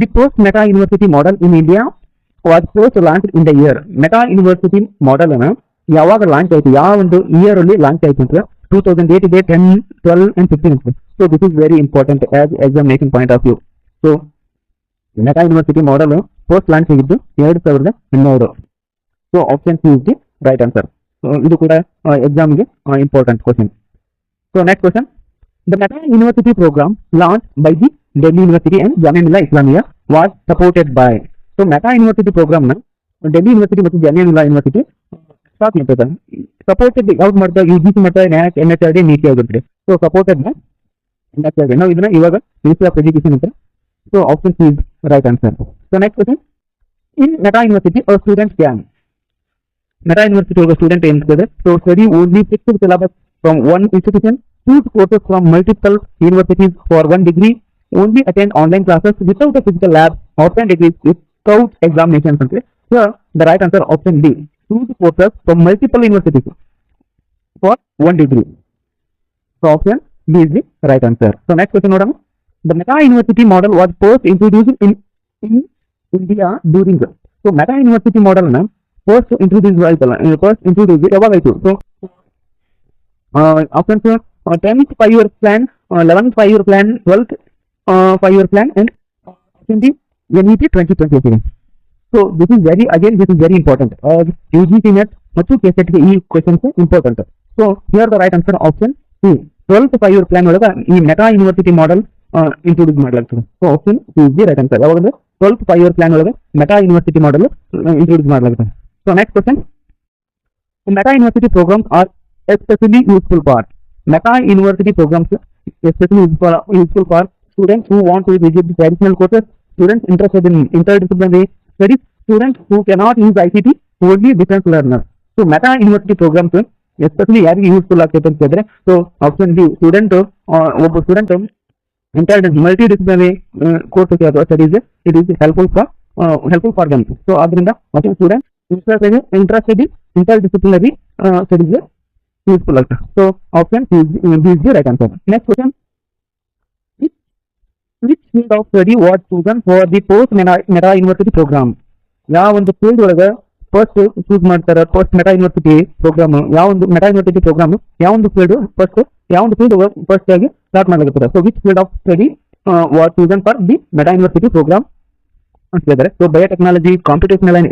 The post Meta University model in India was first launched in the year. Meta University model ಅನ್ನು ಯಾವಾಗ launch ಆಯಿತು, ಯಾವ ಒಂದು year ಅಲ್ಲಿ ಲಾಂಚ್ ಆಯಿತು ಅಂತ 2008 ಇದೆ, 10, 12 and 15. So this is very important as examination point of view. So Meta University model first launch ಆಗಿದ್ದು 2012. So option C is the right answer. So ಇದು ಕೂಡ ಎಕ್ಸಾಮ್ಗೆ important question. So next question, the Meta university program launch by the Delhi University and Jamia Millia Islamia was supported by. So meta university program ನ Delhi University ಮತ್ತು Jamia Millia University start ಮಾಡ್ತಾರೆ. Supported ಯಾವ್ದು ಮಾಡ್ತಾರೆ, UGC ಮಾಡ್ತಾರೆ, NAAC, NHRD, ನೀತಿ ಆಗಿರ್ತಾರೆ. ಸೊ ಸಪೋರ್ಟೆಡ್ ನ NHRD. ನಾವು ಇದನ್ನ ಇವಾಗ ಮಿನಿಸ್ಟ್ರಿ ಆಫ್ ಎಜುಕೇಶನ್ ಅಂತ. So option C is right answer. So next question, in Meta University a student can. Meta University of a student aims to study only fixed syllabus from one institution, choose courses from multiple universities for one degree, only attend online classes without a physical lab, obtain degrees without examinations. Here the right answer option D, choose courses from multiple universities for one degree. So option B is the right answer. So next question notam, the Meta University model was first introduced in India during. So Meta University model na first introduced ಯಾವಾಗ ಆಯಿತು? So options 10th 5-year plan, 11th 5-year plan, 12th 5-year plan and NEP 2020. So this is very important. UGC net ಮತ್ತು KCET ಗೆ ಈ questions important. So here the right answer option C, 12th 5-year plan ಒಳಗೆ ಈ meta university model introduce ಮಾಡಲಾಗ್ತದೆ. So option C is the right answer. ಯಾವಾಗಂದ್ರೆ 12th 5-year plan ಒಳಗೆ meta university model introduce ಮಾಡಲಾಗುತ್ತೆ. So next question, meta university programs are especially useful for. Meta university programs especially useful for students who want to visit the traditional courses, students interested in interdisciplinary studies, students who cannot use ICT, only distance learners. So meta university programs especially ಯಾರಿಗೆ useful ಆಗ್ತೈತೆ ಅಂತ ಹೇಳಿದ್ರೆ, so option D, ಒಬ್ಬ student multidisciplinary courses ಅಥವಾ studies it is helpful for them. So ಅದರಿಂದ student interested in interdisciplinary studies useful ಆಗ್ತದೆ. So option B is the right answer. Next question, which field of study was chosen for the post meta university program. ಯಾವ ಒಂದು field ಒಳಗೆ first choose ಮಾಡ್ತಾರೆ post meta university program, ಯಾವ ಒಂದು Meta university program ಯಾವ ಒಂದು field first ಆಗಿ start ಮಾಡಲಾಗುತ್ತದೆ. So which field of study was chosen for the Meta university program ಅಂತ ಹೇಳಿದ್ದಾರೆ. So biotechnology, computational and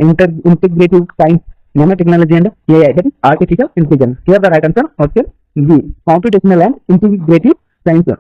integrative science, nanotechnology and AI, that is artificial intelligence. Here the right answer option B, computational and integrative science.